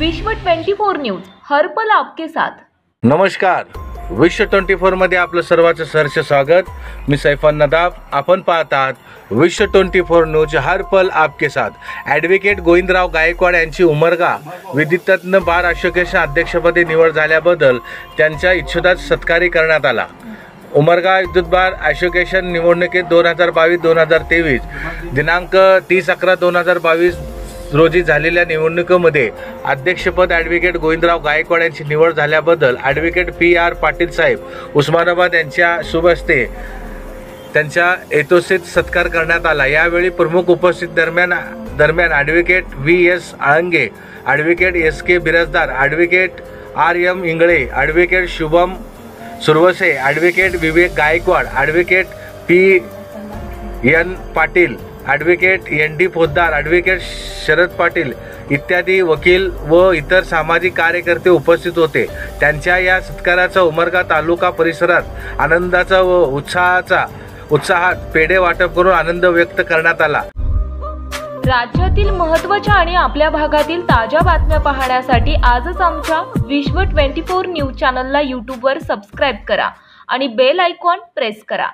विश्व 24 न्यूज हर पल आपके साथ। नमस्कार, विश्व 24 मध्ये आपलं सर्वांचं सहर्ष स्वागत। मी सैफान नदाब। आपण पाहतात विश्व 24 न्यूज हर पल आपके साथ। ॲडव्होकेट गोविंदराव गायकवाड यांची उमरगा विधितज्ञ बार असोसिएशन अध्यक्षपदी निवड झाल्याबद्दल त्यांच्या इच्छुकात सत्कारी करण्यात आला। उमरगा विद्युत बार असोसिएशन निवडणुकीत 2022-2023 दिनांक 30/11/2022 रोजी झालेल्या निवडणुकीमध्ये अध्यक्षपद ॲडव्होकेट गोविंदराव गायकवाड यांची निवड झाल्याबद्दल ॲडव्होकेट PR पाटील साहेब उस्मानाबाद यांच्या शुभ हस्ते त्यांच्या यथोचित सत्कार करण्यात आला। यावेळी प्रमुख उपस्थित दरम्यान advocate VS Alange, advocate SK Birajdar, advocate RM Ingale, advocate Shubham Suravase, advocate Vivek Gaikwad, advocate PN Patil, advocate ND Poddar, advocate Sharad Patil इत्यादी वकील व इतर सामाजिक कार्यकर्ते उपस्थित होते। त्यांच्या या सत्काराचा उमरगा तालुका परिसरात आनंदाचा व उत्साहात पेढे वाटप करून आनंद व्यक्त करण्यात आला। राज्यातील महत्त्वाच्या आणि आपल्या भागातील ताज्या बातम्या पाहण्यासाठी आजच आमच्या विश्व 24 न्यूज चॅनलला YouTube वर सबस्क्राइब करा आणि बेल आयकॉन प्रेस करा।